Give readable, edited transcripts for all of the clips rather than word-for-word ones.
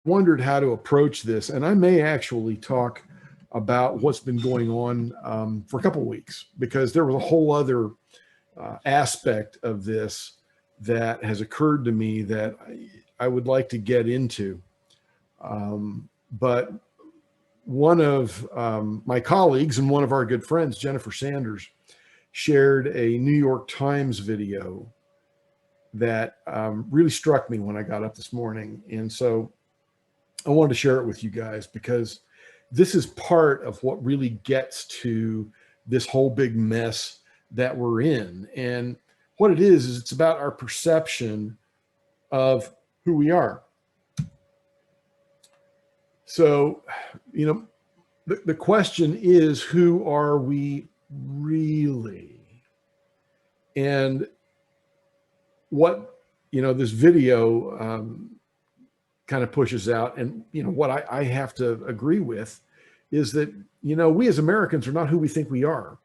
wondered how to approach this, and I may actually talk about what's been going on for a couple of weeks, because there was a whole other aspect of this that has occurred to me that I would like to get into. But one of my colleagues and one of our good friends, Jennifer Sanders, shared a New York Times video that really struck me when I got up this morning. And so I wanted to share it with you guys, because this is part of what really gets to this whole big mess that we're in. And what it is it's about our perception of who we are. So, the question is, who are we really? And what, this video kind of pushes out, and, what I have to agree with is that, we as Americans are not who we think we are.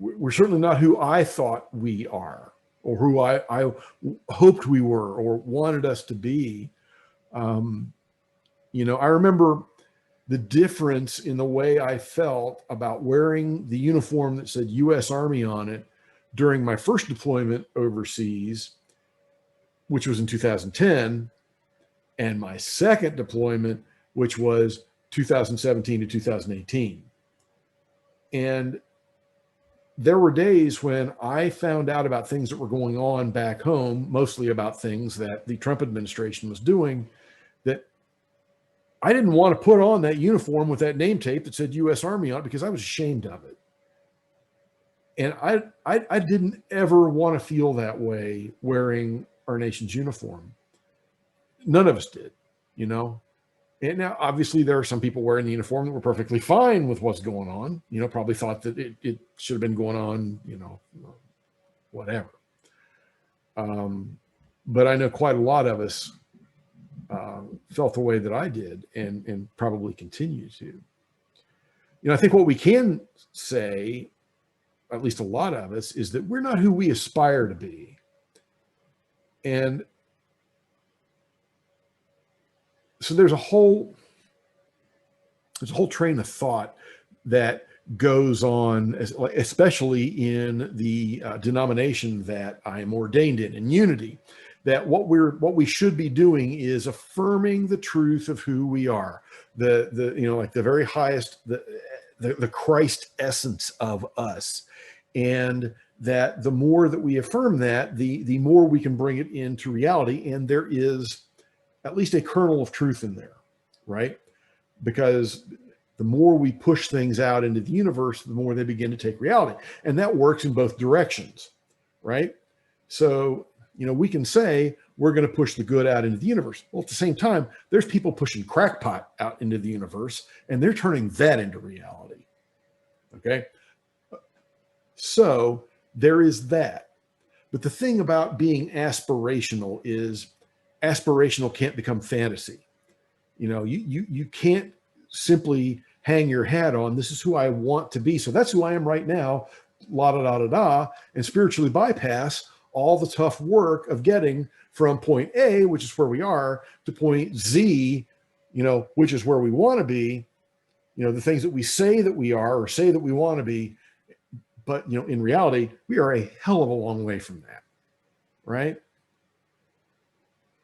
We're certainly not who I thought we are, or who I hoped we were or wanted us to be. I remember the difference in the way I felt about wearing the uniform that said U.S. Army on it during my first deployment overseas, which was in 2010, and my second deployment, which was 2017 to 2018. And there were days when I found out about things that were going on back home, mostly about things that the Trump administration was doing, that I didn't want to put on that uniform with that name tape that said U.S. Army on it, because I was ashamed of it. And I didn't ever want to feel that way wearing our nation's uniform. None of us did, And now, obviously, there are some people wearing the uniform that were perfectly fine with what's going on, probably thought that it should have been going on, whatever. But I know quite a lot of us felt the way that I did, and probably continue to. I think what we can say, at least a lot of us, is that we're not who we aspire to be. And so there's a whole train of thought that goes on, especially in the denomination that I am ordained in Unity, that what we should be doing is affirming the truth of who we are, the very highest, the Christ essence of us. And that the more that we affirm that, the more we can bring it into reality. And there is at least a kernel of truth in there, right? Because the more we push things out into the universe, the more they begin to take reality. And that works in both directions, right? So, we can say we're going to push the good out into the universe. Well, at the same time, there's people pushing crackpot out into the universe, and they're turning that into reality. Okay? So there is that. But the thing about being aspirational is aspirational can't become fantasy. You can't simply hang your hat on, this is who I want to be, so that's who I am right now, la da da da da, and spiritually bypass all the tough work of getting from point A, which is where we are, to point Z, which is where we want to be, the things that we say that we are or say that we want to be. But, in reality, we are a hell of a long way from that, right?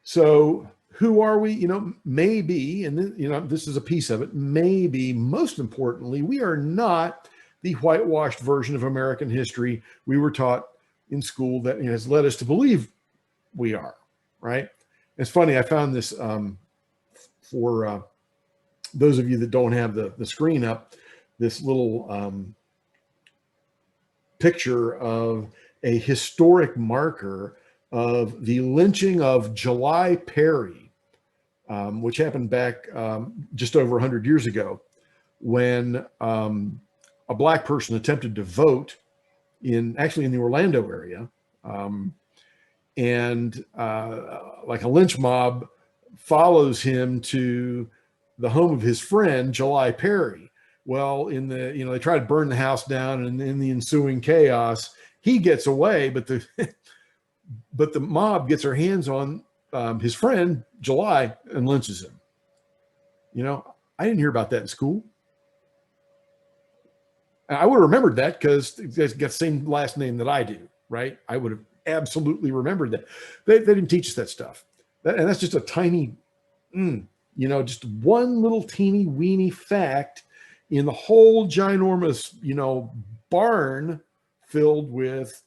So who are we? Maybe, and this is a piece of it, maybe most importantly, we are not the whitewashed version of American history we were taught in school that has led us to believe we are, right? It's funny, I found this for those of you that don't have the screen up, this little picture of a historic marker of the lynching of July Perry, which happened back just over 100 years ago, when a Black person attempted to vote actually in the Orlando area, and like a lynch mob follows him to the home of his friend, July Perry. Well, they try to burn the house down, and in the ensuing chaos, he gets away, but the mob gets their hands on his friend, July, and lynches him. You know, I didn't hear about that in school. I would have remembered that because he's got the same last name that I do, right? I would have absolutely remembered that. They didn't teach us that stuff. And that's just a tiny, just one little teeny weeny fact in the whole ginormous, barn filled with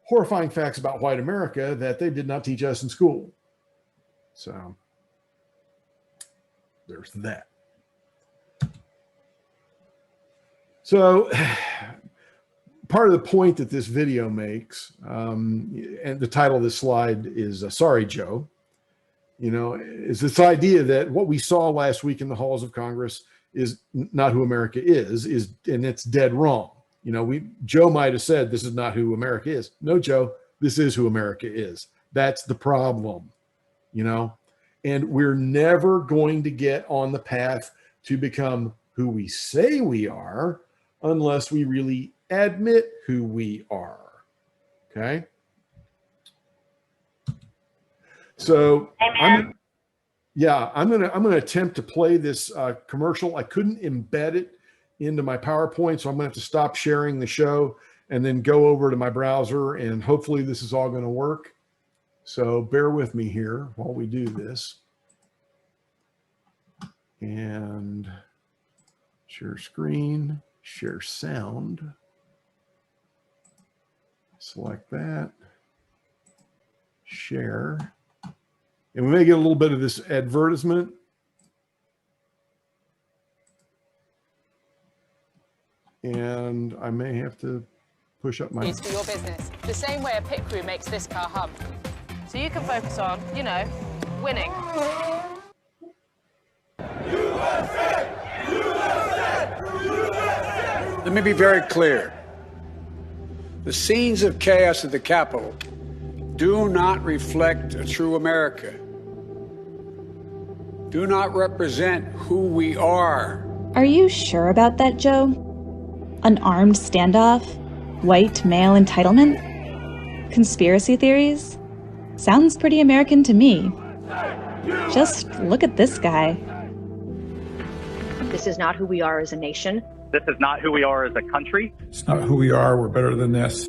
horrifying facts about white America that they did not teach us in school. So there's that. So part of the point that this video makes, and the title of this slide is Sorry, Joe, is this idea that what we saw last week in the halls of Congress is not who America is, and it's dead wrong. Joe might have said this is not who America is. No, Joe, this is who America is. That's the problem, and we're never going to get on the path to become who we say we are unless we really admit who we are. Okay. So I'm gonna attempt to play this commercial. I couldn't embed it into my PowerPoint, so I'm gonna have to stop sharing the show and then go over to my browser, and hopefully this is all gonna work. So bear with me here while we do this. And share screen, share sound. Select that, share. And we may get a little bit of this advertisement. And I may have to push up my... It's for your business, the same way a pit crew makes this car hum. So you can focus on, winning. USA! USA! USA! Let me be very clear. The scenes of chaos at the Capitol do not reflect a true America, do not represent who we are. Are you sure about that, Joe? An armed standoff? White male entitlement? Conspiracy theories? Sounds pretty American to me. Just look at this guy. This is not who we are as a nation. This is not who we are as a country. It's not who we are. We're better than this.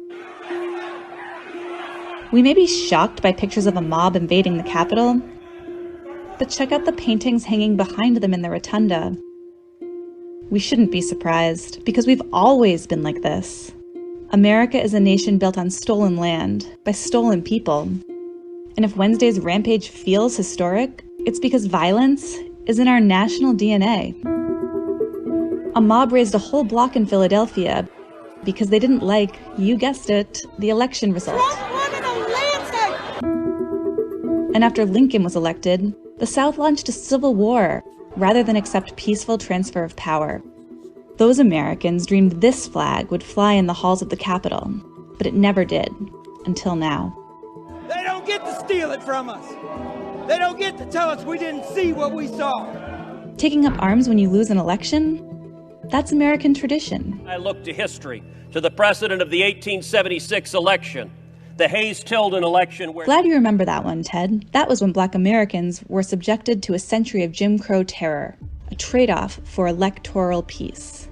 We may be shocked by pictures of a mob invading the Capitol, but check out the paintings hanging behind them in the rotunda. We shouldn't be surprised, because we've always been like this. America is a nation built on stolen land, by stolen people. And if Wednesday's rampage feels historic, it's because violence is in our national DNA. A mob raised a whole block in Philadelphia because they didn't like, you guessed it, the election result. And after Lincoln was elected, the South launched a civil war rather than accept peaceful transfer of power. Those Americans dreamed this flag would fly in the halls of the Capitol, but it never did, until now. They don't get to steal it from us. They don't get to tell us we didn't see what we saw. Taking up arms when you lose an election? That's American tradition. I look to history, to the precedent of the 1876 election, the Hayes-Tilden election where... Glad you remember that one, Ted. That was when Black Americans were subjected to a century of Jim Crow terror, a trade-off for electoral peace.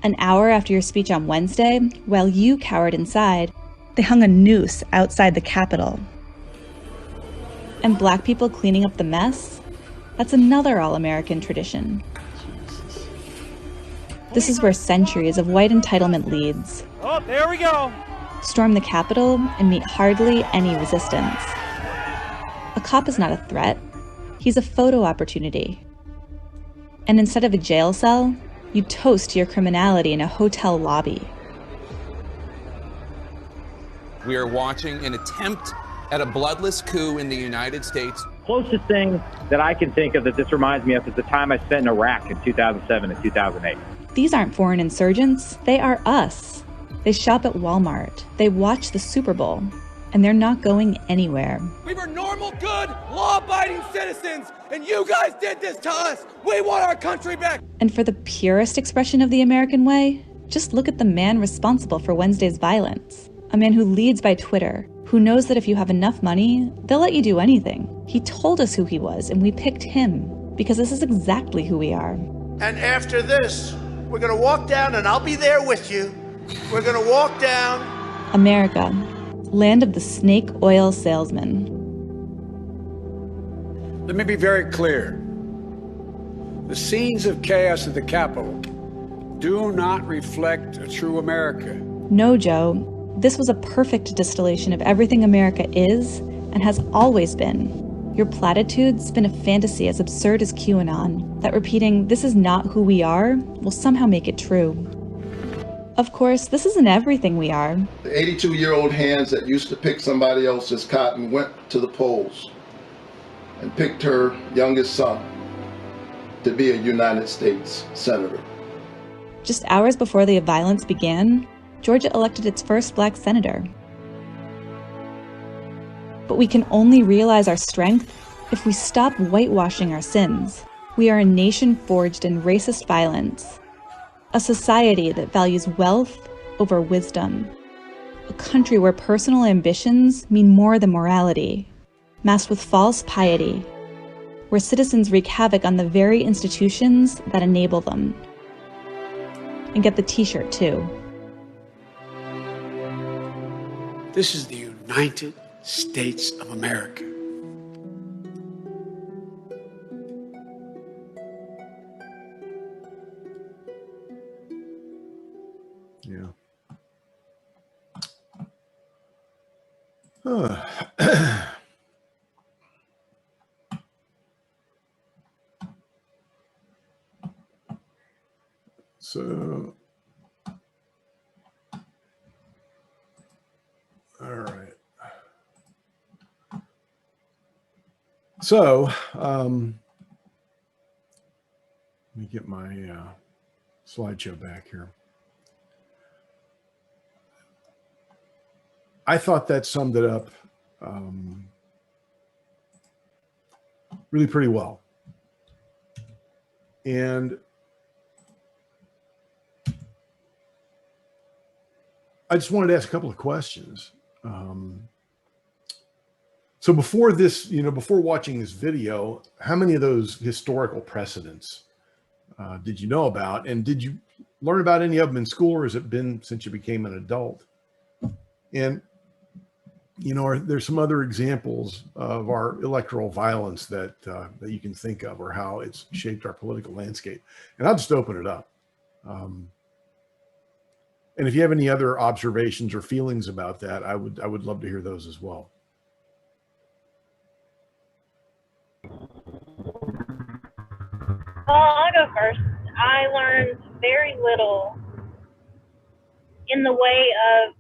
An hour after your speech on Wednesday, while you cowered inside, they hung a noose outside the Capitol. And Black people cleaning up the mess? That's another all-American tradition. This is where centuries of white entitlement leads. Oh, there we go. Storm the Capitol and meet hardly any resistance. A cop is not a threat. He's a photo opportunity. And instead of a jail cell, you toast your criminality in a hotel lobby. We are watching an attempt at a bloodless coup in the United States. Closest thing that I can think of that this reminds me of is the time I spent in Iraq in 2007 and 2008. These aren't foreign insurgents, they are us. They shop at Walmart, they watch the Super Bowl, and they're not going anywhere. We were normal, good, law-abiding citizens, and you guys did this to us. We want our country back. And for the purest expression of the American way, just look at the man responsible for Wednesday's violence. A man who leads by Twitter, who knows that if you have enough money, they'll let you do anything. He told us who he was, and we picked him because this is exactly who we are. And after this, we're going to walk down, and I'll be there with you. We're going to walk down. America, land of the snake oil salesman. Let me be very clear. The scenes of chaos at the Capitol do not reflect a true America. No, Joe. This was a perfect distillation of everything America is and has always been. Your platitudes spin a fantasy as absurd as QAnon, that repeating "this is not who we are" will somehow make it true. Of course, this isn't everything we are. The 82-year-old hands that used to pick somebody else's cotton went to the polls and picked her youngest son to be a United States Senator. Just hours before the violence began, Georgia elected its first black senator. But we can only realize our strength if we stop whitewashing our sins. We are a nation forged in racist violence, a society that values wealth over wisdom, a country where personal ambitions mean more than morality, masked with false piety, where citizens wreak havoc on the very institutions that enable them. And get the t-shirt too. This is the United States of America. Yeah. So, all right. So, let me get my slideshow back here. I thought that summed it up really pretty well. And I just wanted to ask a couple of questions. So before this, before watching this video, how many of those historical precedents did you know about? And did you learn about any of them in school, or has it been since you became an adult? And, there's some other examples of our electoral violence that you can think of, or how it's shaped our political landscape. And I'll just open it up. And if you have any other observations or feelings about that, I would love to hear those as well. Well, I'll go first. I learned very little in the way of,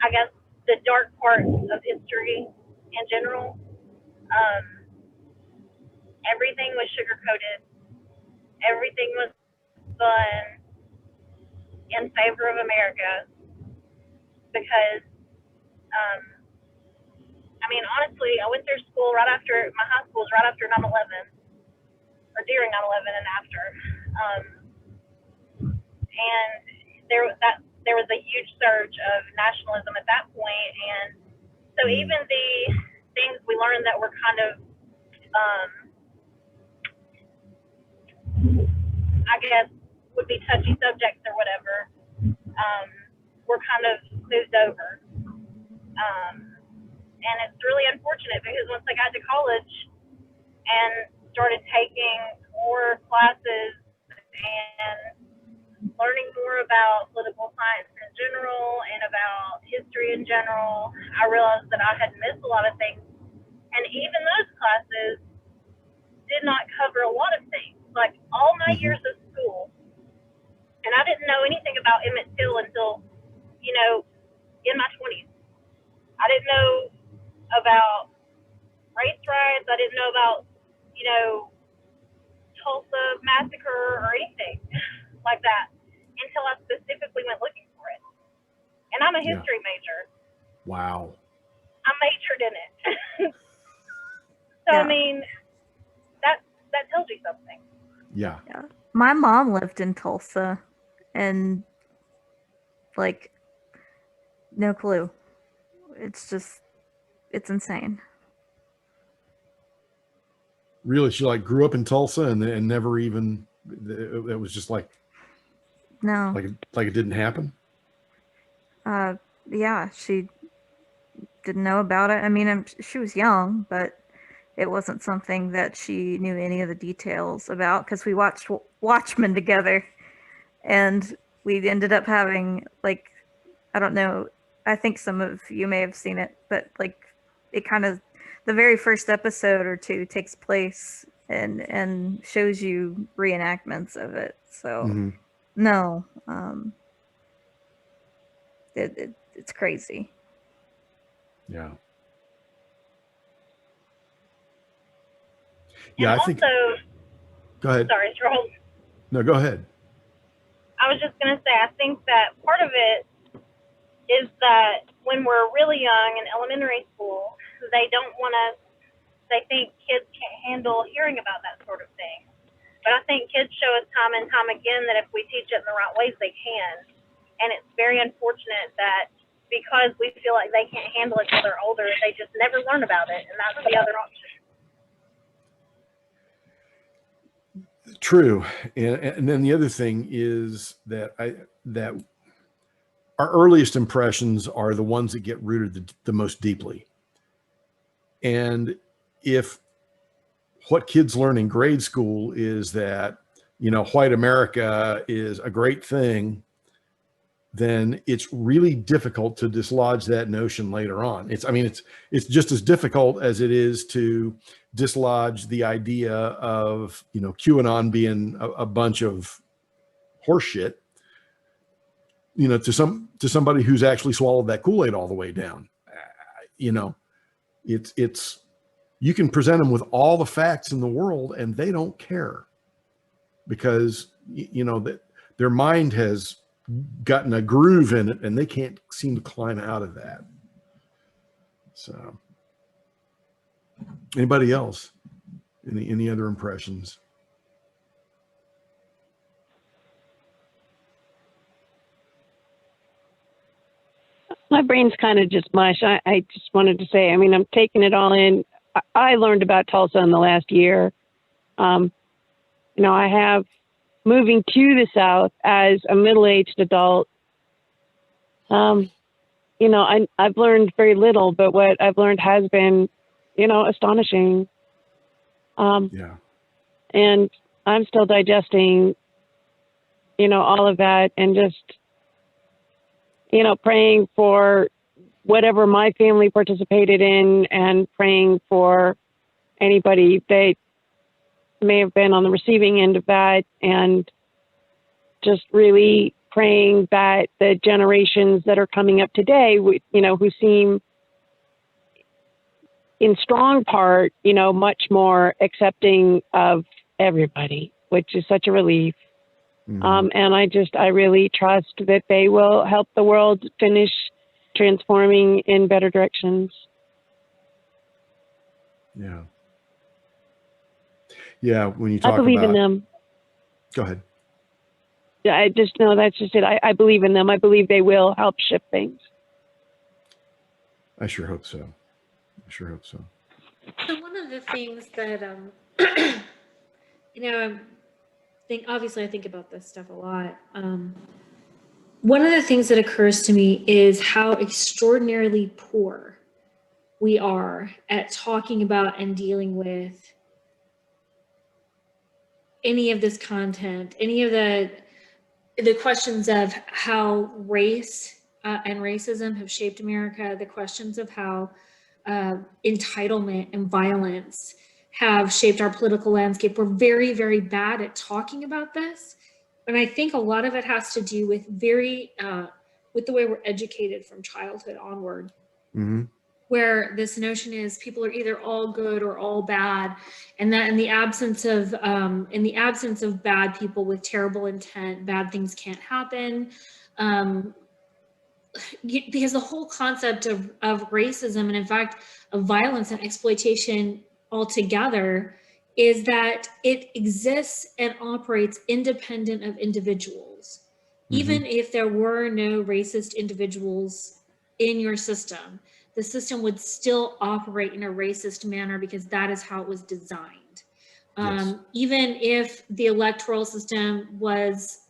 I guess, the dark parts of history in general. Everything was sugar-coated. Everything was fun in favor of America because, honestly, I went through school my high school was right after 9/11, or during 9/11 and after. And there was a huge surge of nationalism at that point. And so even the things we learned that were kind of, I guess, would be touchy subjects or whatever, were kind of moved over. And it's really unfortunate because once I got to college and started taking more classes and learning more about political science in general and about history in general, I realized that I had missed a lot of things. And even those classes did not cover a lot of things. Like all my years of school, and I didn't know anything about Emmett Till until, in my 20s. I didn't know about race riots. I didn't know about, Tulsa massacre or anything like that until I specifically went looking for it. And I'm a history major. Wow. I majored in it. So, yeah. That tells you something. Yeah. My mom lived in Tulsa, and like no clue. It's insane. Really, she like grew up in Tulsa and never even, it was just like, No. like it didn't happen. Yeah, she didn't know about it. I mean, she was young, but it wasn't something that she knew any of the details about, because we watched Watchmen together, and we ended up having, like, I don't know, I think some of you may have seen it, but like it kind of, the very first episode or two takes place and shows you reenactments of it. So no, it's crazy. Yeah. Yeah, I think. Go ahead. Sorry, Charles. No, go ahead. I was just going to say, I think that part of it is that when we're really young in elementary school, they think kids can't handle hearing about that sort of thing. But I think kids show us time and time again that if we teach it in the right ways, they can. And it's very unfortunate that because we feel like they can't handle it till they're older, they just never learn about it. And that's the other option. True. And then the other thing is that our earliest impressions are the ones that get rooted the most deeply. And if what kids learn in grade school is that, white America is a great thing, then it's really difficult to dislodge that notion later on. It's just as difficult as it is to dislodge the idea of, QAnon being a bunch of horseshit, to somebody who's actually swallowed that Kool-Aid all the way down. It's you can present them with all the facts in the world and they don't care, because that their mind has gotten a groove in it and they can't seem to climb out of that. So anybody else? Any other impressions? My brain's kind of just mush. I just wanted to say, I'm taking it all in. I learned about Tulsa in the last year. I have, moving to the South as a middle-aged adult, I've learned very little, but what I've learned has been, astonishing. Yeah. And I'm still digesting, all of that, and just, praying for whatever my family participated in, and praying for anybody that may have been on the receiving end of that, and just really praying that the generations that are coming up today, who seem in strong part, much more accepting of everybody, which is such a relief. And I really trust that they will help the world finish transforming in better directions. Yeah. Yeah. When you talk I believe in them. Go ahead. Yeah, I just know that's just it. I believe in them. I believe they will help shift things. I sure hope so. So one of the things that, I think about this stuff a lot. One of the things that occurs to me is how extraordinarily poor we are at talking about and dealing with any of this content, any of the questions of how race and racism have shaped America, the questions of how entitlement and violence have shaped our political landscape. We're very, very bad at talking about this. And I think a lot of it has to do with with the way we're educated from childhood onward, where this notion is people are either all good or all bad. And that in the absence of bad people with terrible intent, bad things can't happen. Because the whole concept of racism, and in fact of violence and exploitation altogether, is that it exists and operates independent of individuals. Even if there were no racist individuals in your system, the system would still operate in a racist manner because that is how it was designed. Even if the electoral system was,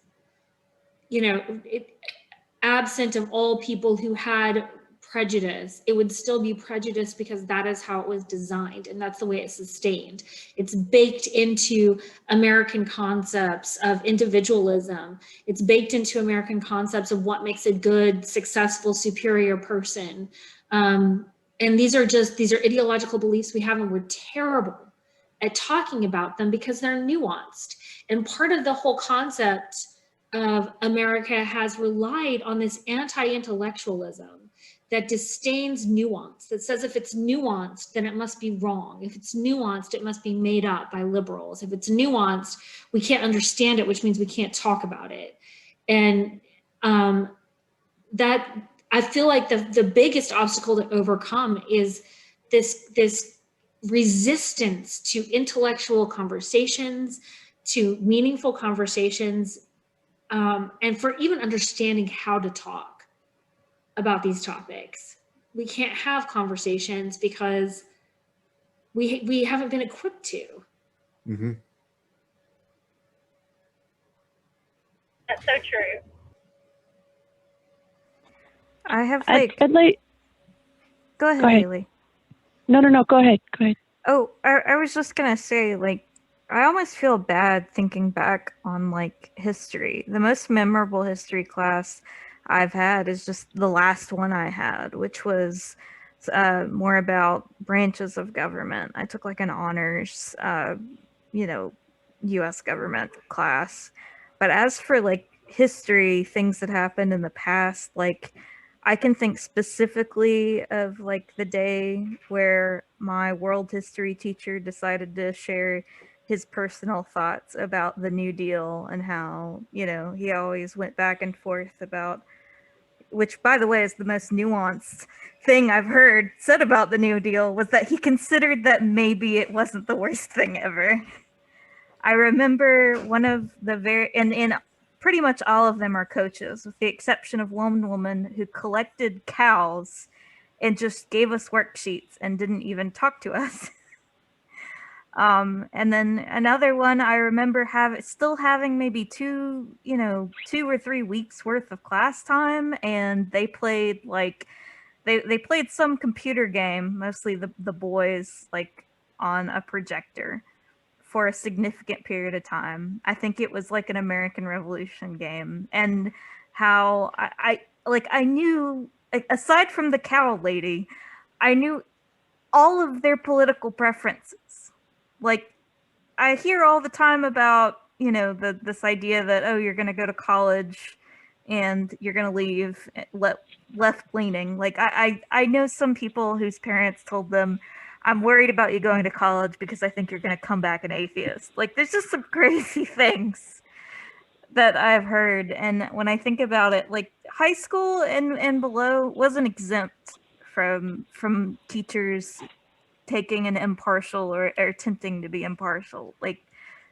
absent of all people who had prejudice, it would still be prejudice because that is how it was designed and that's the way it's sustained. It's baked into American concepts of individualism. It's baked into American concepts of what makes a good, successful, superior person. And these are ideological beliefs we have, and we're terrible at talking about them because they're nuanced. And part of the whole concept of America has relied on this anti-intellectualism that disdains nuance, that says if it's nuanced, then it must be wrong. If it's nuanced, it must be made up by liberals. If it's nuanced, we can't understand it, which means we can't talk about it. And that, I feel like the biggest obstacle to overcome is this resistance to intellectual conversations, to meaningful conversations, and for even understanding how to talk about these topics. We can't have conversations because we haven't been equipped to. That's so true. I have I'd like. Go ahead, Haley. No, go ahead. Oh, I was just gonna say, like, I almost feel bad thinking back on like history. The most memorable history class I've had is just the last one I had, which was more about branches of government. I took like an honors, U.S. government class. But as for like history, things that happened in the past, like I can think specifically of like the day where my world history teacher decided to share his personal thoughts about the New Deal and how, he always went back and forth about, which by the way is the most nuanced thing I've heard said about the New Deal, was that he considered that maybe it wasn't the worst thing ever. I remember one of the and pretty much all of them are coaches, with the exception of one woman who collected cows and just gave us worksheets and didn't even talk to us. And then another one I remember still having maybe 2 or 3 weeks worth of class time, and they played like they played some computer game, mostly the boys, like on a projector for a significant period of time. I think it was like an American Revolution game, and how I knew, like, aside from the cow lady, I knew all of their political preferences. Like, I hear all the time about, this idea that, oh, you're going to go to college and you're going to leave left-leaning. Like, I know some people whose parents told them, I'm worried about you going to college because I think you're going to come back an atheist. Like, there's just some crazy things that I've heard. And when I think about it, like, high school and below wasn't exempt from teachers taking an impartial or attempting to be impartial. Like,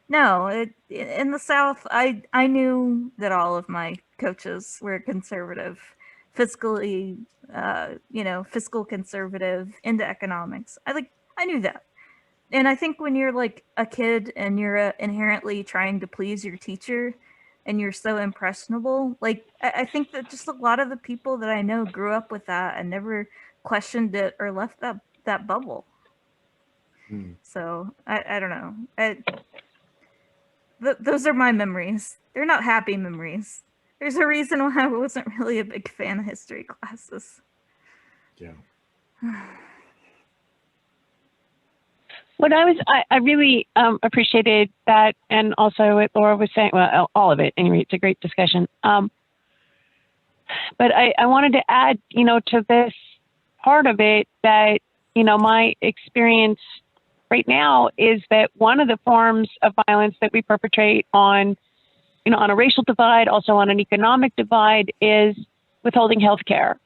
no, in the South, I knew that all of my coaches were conservative, fiscally, fiscal conservative, into economics. I knew that. And I think when you're like a kid and you're inherently trying to please your teacher and you're so impressionable, like, I think that just a lot of the people that I know grew up with that and never questioned it or left that bubble. So I don't know. Those are my memories. They're not happy memories. There's a reason why I wasn't really a big fan of history classes. Yeah. What I really appreciated that, and also what Laura was saying, well, all of it. Anyway, it's a great discussion. But I wanted to add, to this part of it that, my experience right now is that one of the forms of violence that we perpetrate on a racial divide, also on an economic divide, is withholding health care.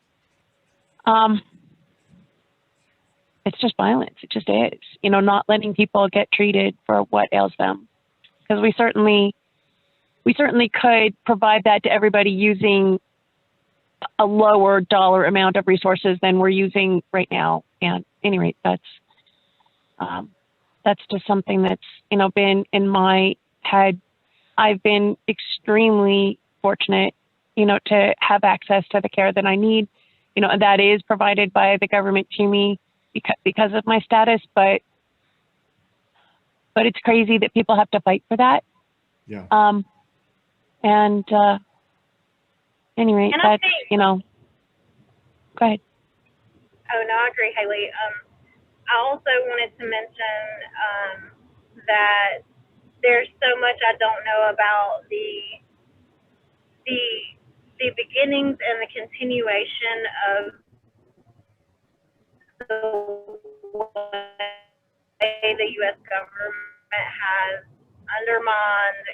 It's just violence. It just is, not letting people get treated for what ails them. Because we certainly we certainly could provide that to everybody using a lower dollar amount of resources than we're using right now. And at any rate, that's just something that's, you know, been in my head. I've been extremely fortunate, you know, to have access to the care that I need, you know, and that is provided by the government to me because of my status. But it's crazy that people have to fight for that. Yeah. Anyway, And that's, you know, go ahead. Oh, no, I agree, Haley. I also wanted to mention that there's so much I don't know about the beginnings and the continuation of the way the U.S. government has undermined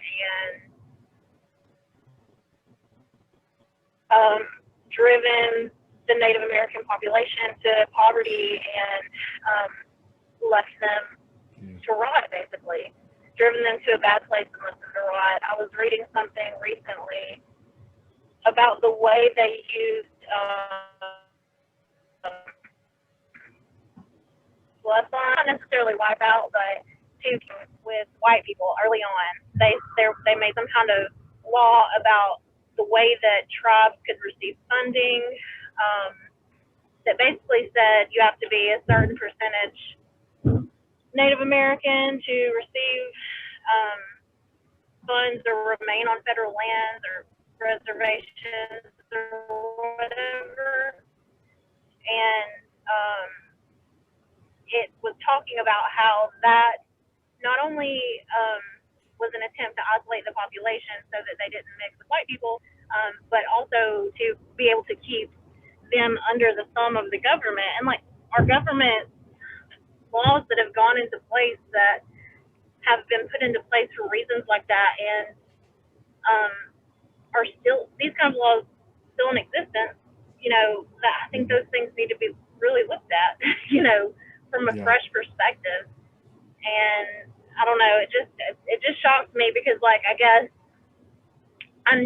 and driven the Native American population to poverty and left them to rot, basically. Driven them to a bad place and left them to rot. I was reading something recently about the way they used bloodline, not necessarily wipe out, but with white people early on. They made some kind of law about the way that tribes could receive funding, that basically said you have to be a certain percentage Native American to receive funds or remain on federal lands or reservations or whatever. And it was talking about how that not only was an attempt to isolate the population so that they didn't mix with white people, but also to be able to keep them under the thumb of the government. And like our government laws that have gone into place that have been put into place for reasons like that, and are still, these kind of laws still in existence, you know, that I think those things need to be really looked at, you know, from a fresh perspective. And I don't know, it just shocked me because, like, I guess I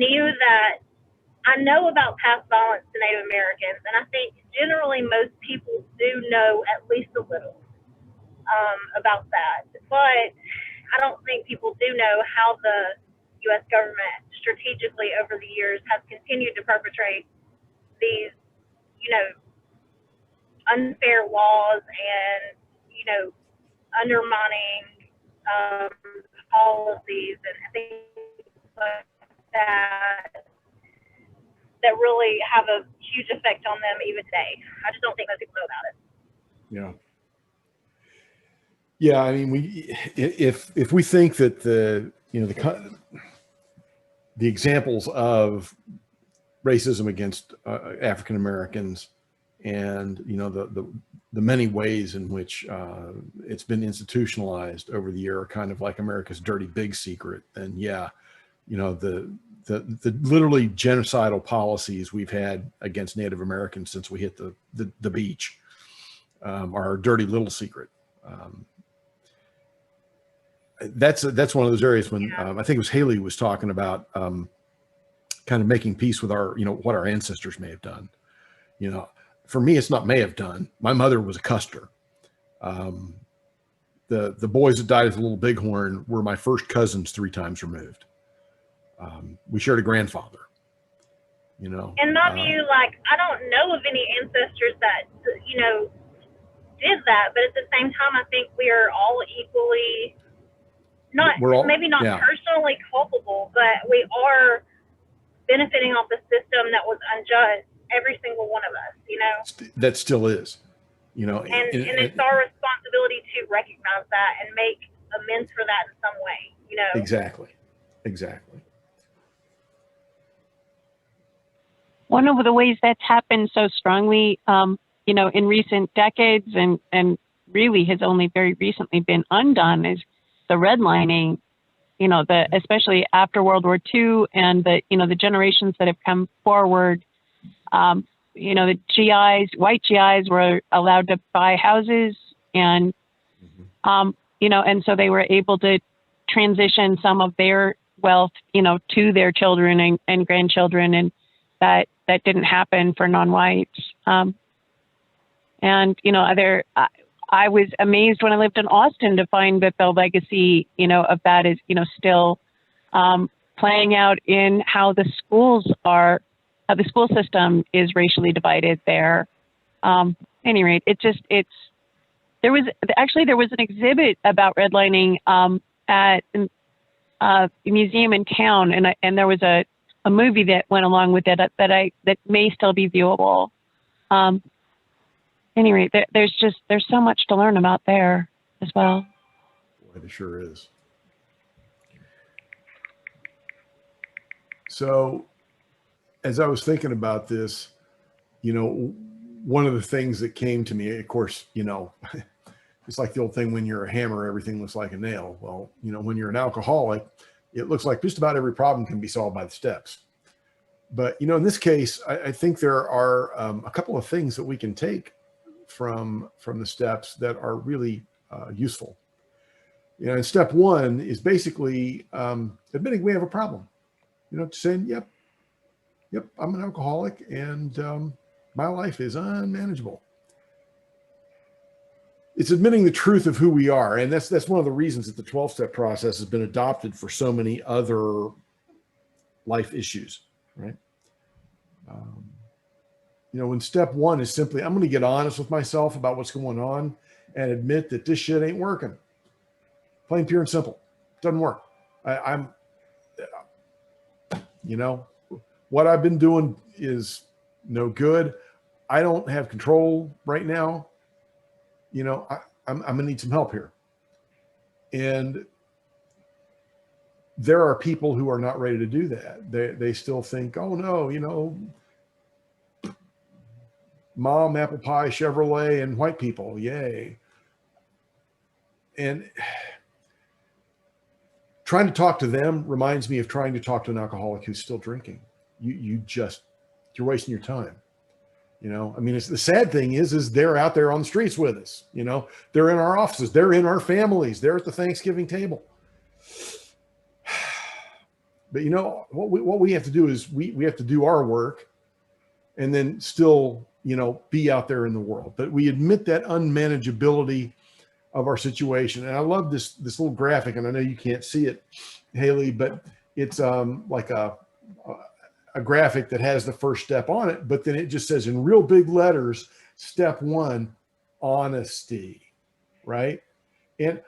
know about past violence to Native Americans, and I think generally most people do know at least a little about that. But I don't think people do know how the U.S. government strategically over the years has continued to perpetrate these, you know, unfair laws and, you know, undermining policies and things like that really have a huge effect on them even today. I just don't think most people know about it. Yeah. Yeah, I mean, if we think that the examples of racism against African Americans and, you know, the many ways in which it's been institutionalized over the year are kind of like America's dirty big secret, then yeah, you know, the literally genocidal policies we've had against Native Americans since we hit the beach are a dirty little secret. That's one of those areas when I think it was Haley was talking about kind of making peace with our, you know, what our ancestors may have done. You know, for me, it's not may have done. My mother was a Custer. The boys that died as a little bighorn were my first cousins 3 times removed. We shared a grandfather, you know. In my view, like, I don't know of any ancestors that, you know, did that, but at the same time, I think we are all equally, maybe not personally culpable, but we are benefiting off a system that was unjust, every single one of us, you know. That still is, you know. And it's our responsibility to recognize that and make amends for that in some way, you know. Exactly. One of the ways that's happened so strongly, you know, in recent decades and really has only very recently been undone is the redlining, you know, especially after World War II and the generations that have come forward. You know, the GIs, white GIs were allowed to buy houses and, you know, and so they were able to transition some of their wealth, to their children and grandchildren, and that didn't happen for non-whites. I was amazed when I lived in Austin to find that the legacy, of that is, still playing out in how the schools are, how the school system is racially divided there. At any rate, there was an exhibit about redlining at a museum in town, and there was a movie that went along with it that may still be viewable. Any rate, there's so much to learn about there as well. Boy, it sure is. So, as I was thinking about this, one of the things that came to me, of course, it's like the old thing, when you're a hammer, everything looks like a nail. Well, when you're an alcoholic, it looks like just about every problem can be solved by the steps. But, in this case, I think there are a couple of things that we can take from the steps that are really useful. And step one is basically admitting we have a problem. Saying, yep, I'm an alcoholic, and my life is unmanageable. It's admitting the truth of who we are. And that's one of the reasons that the 12-step process has been adopted for so many other life issues, right? When step one is simply, I'm going to get honest with myself about what's going on and admit that this shit ain't working. Plain, pure, and simple. Doesn't work. What I've been doing is no good. I don't have control right now. I'm going to need some help here. And there are people who are not ready to do that. They still think, oh no, mom, apple pie, Chevrolet, and white people, yay. And trying to talk to them reminds me of trying to talk to an alcoholic who's still drinking. You're wasting your time. It's the sad thing is they're out there on the streets with us. They're in our offices, they're in our families, they're at the Thanksgiving table. But what we have to do is we have to do our work and then still, be out there in the world. But we admit that unmanageability of our situation. And I love this little graphic, and I know you can't see it, Haley, but it's like a graphic that has the first step on it, but then it just says in real big letters, step one, honesty, right? And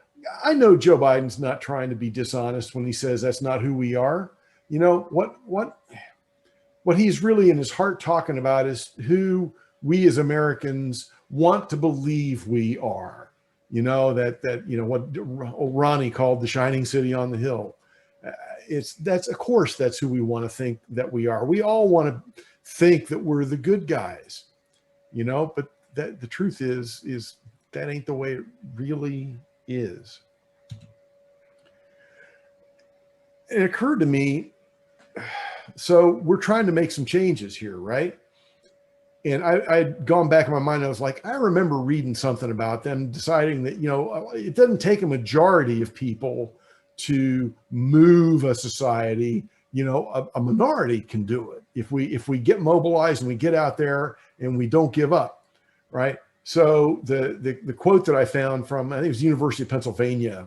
I know Joe Biden's not trying to be dishonest when he says that's not who we are. What he's really in his heart talking about is who we as Americans want to believe we are. What Ronnie called the shining city on the hill. That's of course that's who we want to think that we are. We all want to think that we're the good guys, but the truth is that ain't the way it really is. It occurred to me, so we're trying to make some changes here, right? And I'd gone back in my mind. I was like, I remember reading something about them deciding that, it doesn't take a majority of people to move a society. A minority can do it if we get mobilized and we get out there and we don't give up, right? So the quote that I found from, I think it was the University of Pennsylvania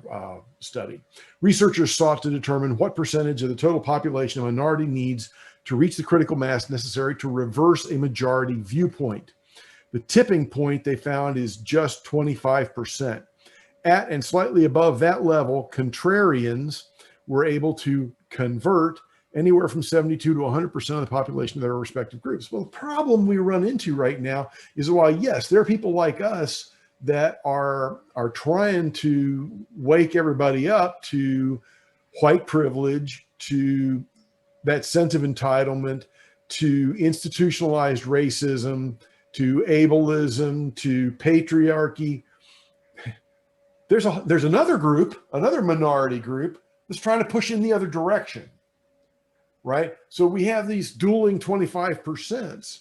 study, researchers sought to determine what percentage of the total population a minority needs to reach the critical mass necessary to reverse a majority viewpoint. The tipping point they found is just 25%. At and slightly above that level, contrarians were able to convert anywhere from 72 to 100% of the population of their respective groups. Well, the problem we run into right now is, while yes, there are people like us that are trying to wake everybody up to white privilege, to that sense of entitlement, to institutionalized racism, to ableism, to patriarchy. There's another group, another minority group that's trying to push in the other direction, right? So we have these dueling 25%.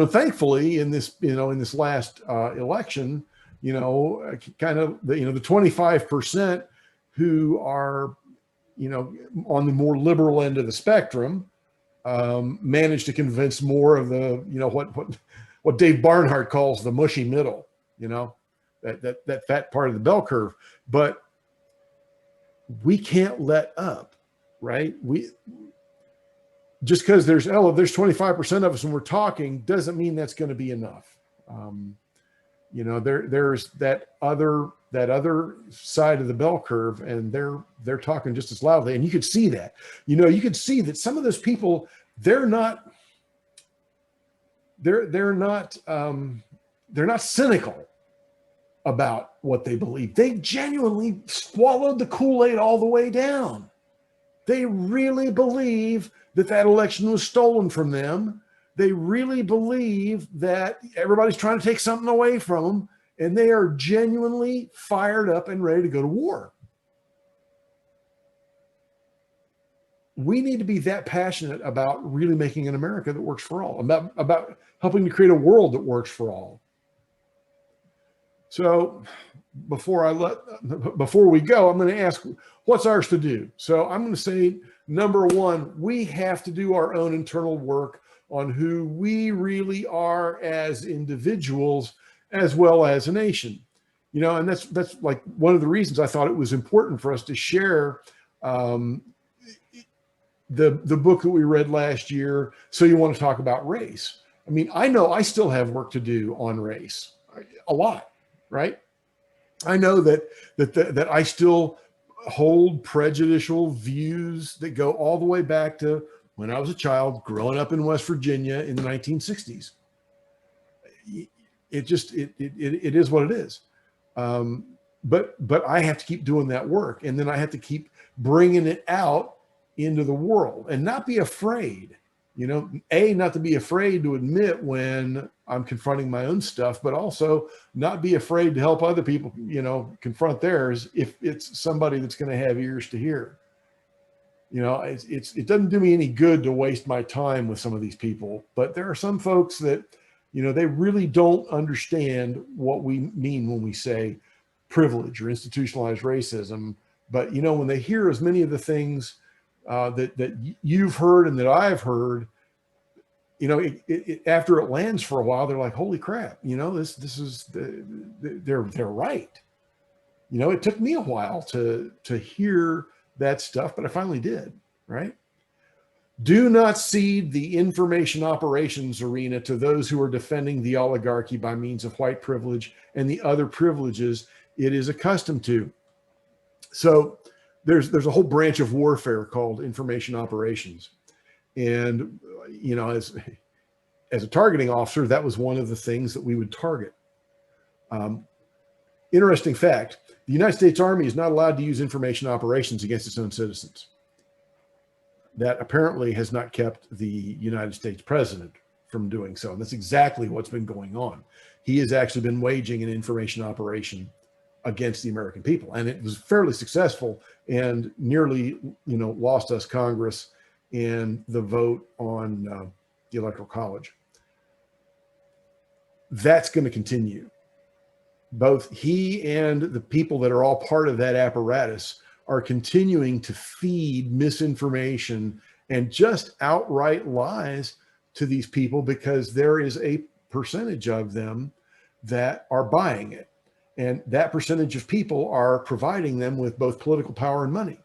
Thankfully in this, in this last election, kind of the 25% who are you know, on the more liberal end of the spectrum, managed to convince more of the, you know, what Dave Barnhart calls the mushy middle, you know, that fat part of the bell curve. But we can't let up, right? Just because there's 25% of us and we're talking doesn't mean that's going to be enough. You know, there's that other side of the bell curve, and they're talking just as loudly, and you could see that. You know, you could see that some of those people, they're not cynical about what they believe. They genuinely swallowed the Kool-Aid all the way down. They really believe that election was stolen from them. They really believe that everybody's trying to take something away from them, and they are genuinely fired up and ready to go to war. We need to be that passionate about really making an America that works for all, about helping to create a world that works for all. So before we go, I'm going to ask, what's ours to do? So I'm going to say, number one, we have to do our own internal work on who we really are as individuals, as well as a nation. You know, and that's like one of the reasons I thought it was important for us to share the book that we read last year, So You Want to Talk About Race. I mean, I know I still have work to do on race, a lot, right? I know that I still hold prejudicial views that go all the way back to when I was a child growing up in West Virginia in the 1960s. It is what it is. But I have to keep doing that work, and then I have to keep bringing it out into the world and not be afraid, you know, not to be afraid to admit when I'm confronting my own stuff, but also not be afraid to help other people, you know, confront theirs if it's somebody that's going to have ears to hear. You know, it doesn't do me any good to waste my time with some of these people, but there are some folks that, you know, they really don't understand what we mean when we say privilege or institutionalized racism. But, you know, when they hear as many of the things that you've heard and that I've heard, you know, after it lands for a while, they're like, holy crap, you know, this is they're right. You know, it took me a while to hear that stuff, but I finally did, right? Do not cede the information operations arena to those who are defending the oligarchy by means of white privilege and the other privileges it is accustomed to. So there's a whole branch of warfare called information operations. And, you know, as a targeting officer, that was one of the things that we would target. Interesting fact, the United States Army is not allowed to use information operations against its own citizens. That apparently has not kept the United States president from doing so. And that's exactly what's been going on. He has actually been waging an information operation against the American people. And it was fairly successful and nearly, you know, lost us Congress and the vote on the Electoral College. That's going to continue. Both he and the people that are all part of that apparatus are continuing to feed misinformation and just outright lies to these people because there is a percentage of them that are buying it. And that percentage of people are providing them with both political power and money.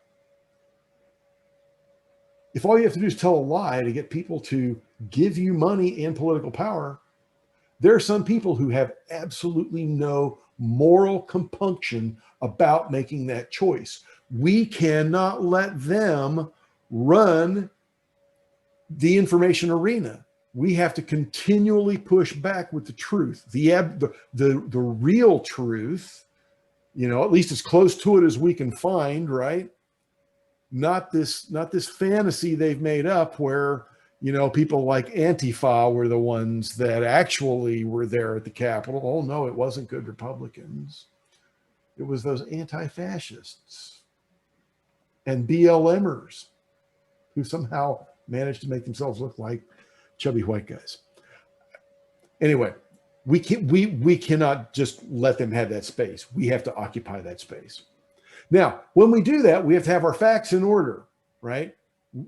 If all you have to do is tell a lie to get people to give you money and political power, there are some people who have absolutely no moral compunction about making that choice. We cannot let them run the information arena. We have to continually push back with the truth, the real truth, you know, at least as close to it as we can find, right? Not this fantasy they've made up where, you know, people like Antifa were the ones that actually were there at the Capitol. Oh no, it wasn't good Republicans. It was those anti-fascists and BLMers who somehow managed to make themselves look like chubby white guys. Anyway, we cannot just let them have that space. We have to occupy that space. Now, when we do that, we have to have our facts in order, right?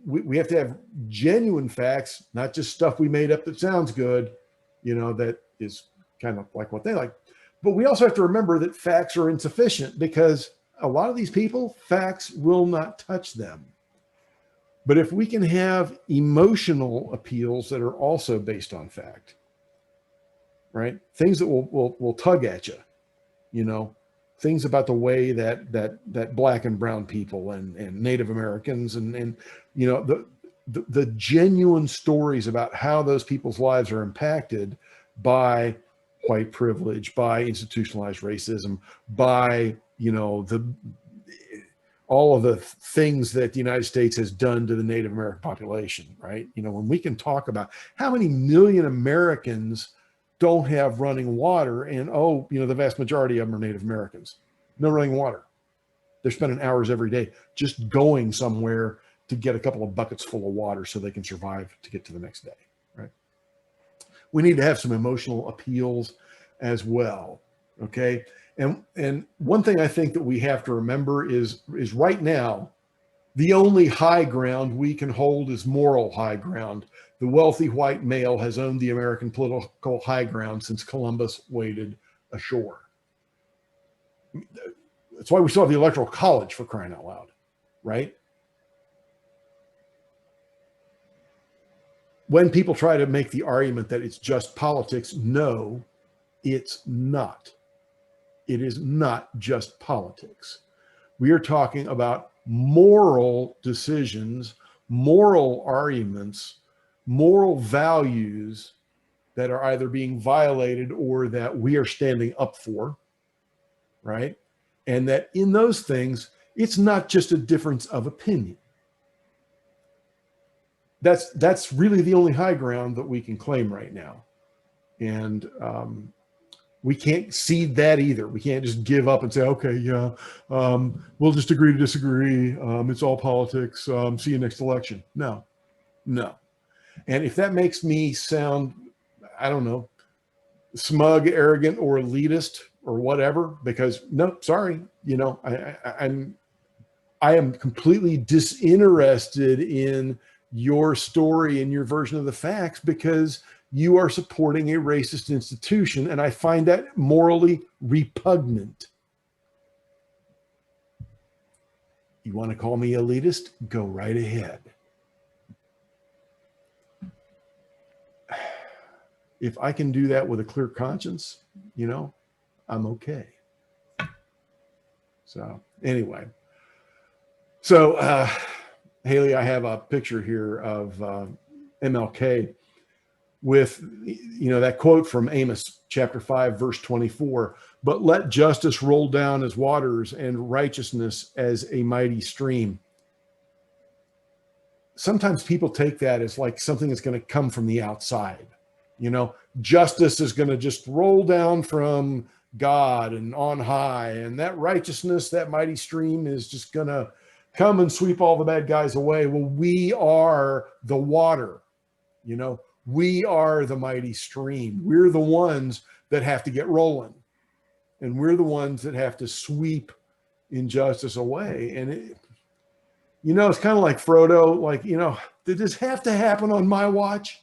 We have to have genuine facts, not just stuff we made up that sounds good, you know, that is kind of like what they like. But we also have to remember that facts are insufficient because a lot of these people, facts will not touch them. But if we can have emotional appeals that are also based on fact, right? Things that will tug at you, you know, things about the way that Black and brown people and Native Americans and you know, the genuine stories about how those people's lives are impacted by white privilege, by institutionalized racism, by, you know, all of the things that the United States has done to the Native American population, right? You know, when we can talk about how many million Americans don't have running water, and oh, you know, the vast majority of them are Native Americans. No running water. They're spending hours every day just going somewhere to get a couple of buckets full of water so they can survive to get to the next day, right? We need to have some emotional appeals as well, okay? And one thing I think that we have to remember is right now, the only high ground we can hold is moral high ground. The wealthy white male has owned the American political high ground since Columbus waded ashore. That's why we still have the Electoral College, for crying out loud, right? When people try to make the argument that it's just politics, no, it's not. It is not just politics. We are talking about moral decisions, moral arguments, moral values that are either being violated or that we are standing up for, right? And that in those things, it's not just a difference of opinion. That's really the only high ground that we can claim right now. And we can't cede that either. We can't just give up and say, okay, yeah, we'll just agree to disagree. It's all politics. See you next election. No. And if that makes me sound, I don't know, smug, arrogant, or elitist or whatever, because no, sorry, you know, I am completely disinterested in your story and your version of the facts because you are supporting a racist institution, and I find that morally repugnant. You want to call me elitist? Go right ahead. If I can do that with a clear conscience, you know, I'm okay. So anyway, so Haley, I have a picture here of MLK with, you know, that quote from Amos chapter 5, verse 24, but let justice roll down as waters and righteousness as a mighty stream. Sometimes people take that as like something that's going to come from the outside. You know, justice is going to just roll down from God and on high, and that righteousness, that mighty stream, is just going to come and sweep all the bad guys away. Well, we are the water, you know, we are the mighty stream. We're the ones that have to get rolling, and we're the ones that have to sweep injustice away. And it, you know, it's kind of like Frodo, like, you know, did this have to happen on my watch?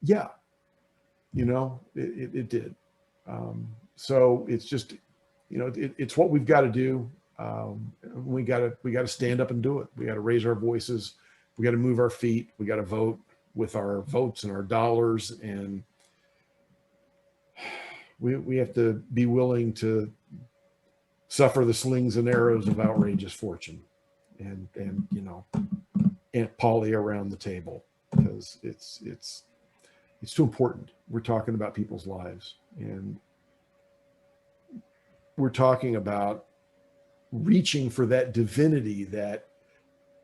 Yeah, you know, it did. So it's just, you know, it's what we've got to do. We got to stand up and do it. We got to raise our voices. We got to move our feet. We got to vote with our votes and our dollars. And we have to be willing to suffer the slings and arrows of outrageous fortune and you know, Aunt Polly around the table, because it's too important. We're talking about people's lives, and we're talking about reaching for that divinity that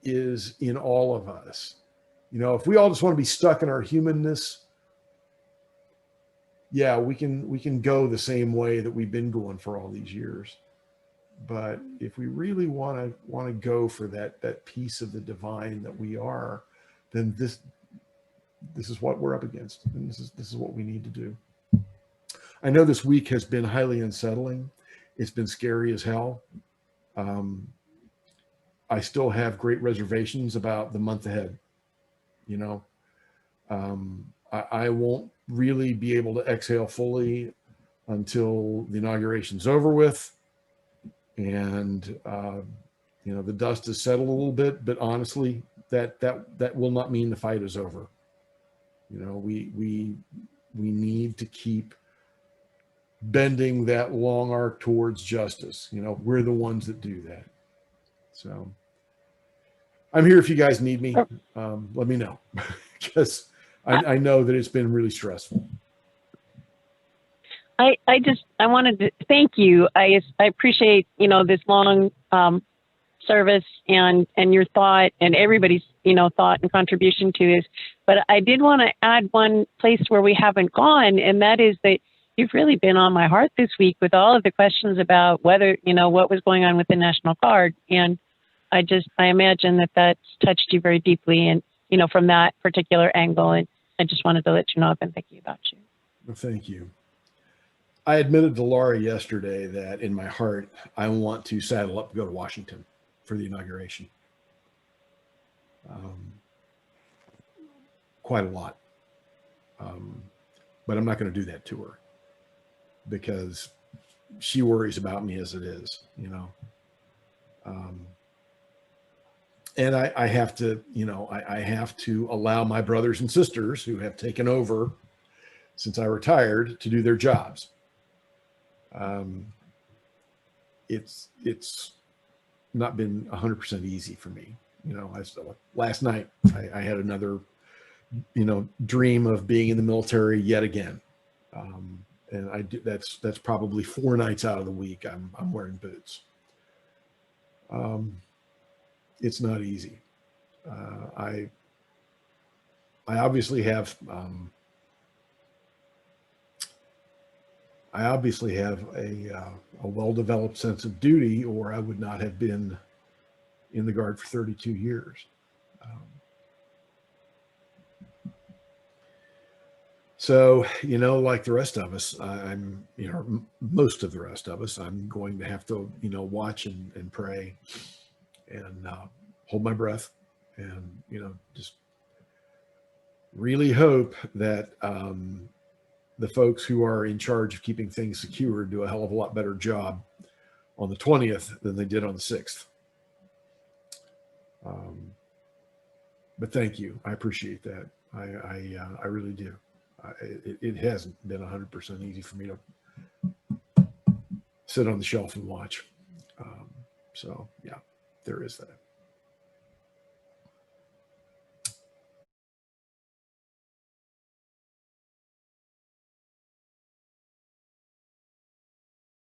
is in all of us. You know, if we all just want to be stuck in our humanness, yeah, we can go the same way that we've been going for all these years. But if we really want to go for that piece of the divine that we are, then this is what we're up against, and this is what we need to do. I know this week has been highly unsettling. It's been scary as hell. I still have great reservations about the month ahead. You know, I won't really be able to exhale fully until the inauguration's over with. And, you know, the dust has settled a little bit, but honestly, that will not mean the fight is over. You know, we need to keep bending that long arc towards justice. You know, we're the ones that do that. So I'm here if you guys need me. Let me know, because I know that it's been really stressful. I wanted to thank you. I appreciate, you know, this long service and your thought and everybody's, you know, thought and contribution to this. But I did want to add one place where we haven't gone, and that is that you've really been on my heart this week with all of the questions about whether, you know, what was going on with the National Guard. And I imagine that that's touched you very deeply, and, you know, from that particular angle. And I just wanted to let you know I've been thinking about you. Well, thank you. I admitted to Laura yesterday that in my heart, I want to saddle up and go to Washington for the inauguration. Quite a lot. But I'm not going to do that to her, because she worries about me as it is, you know. And I have to, you know, I have to allow my brothers and sisters who have taken over since I retired to do their jobs. It's not been 100% easy for me. You know, last night I had another, you know, dream of being in the military yet again. And I do, that's probably 4 nights out of the week I'm wearing boots. It's not easy. I obviously have a well-developed sense of duty, or I would not have been in the Guard for 32 years. So, you know, like the rest of us, I'm, you know, most of the rest of us, I'm going to have to, you know, watch and pray and hold my breath and, you know, just really hope that the folks who are in charge of keeping things secure do a hell of a lot better job on the 20th than they did on the 6th. But thank you. I appreciate that. I really do. It hasn't been 100% easy for me to sit on the shelf and watch. So yeah, there is that.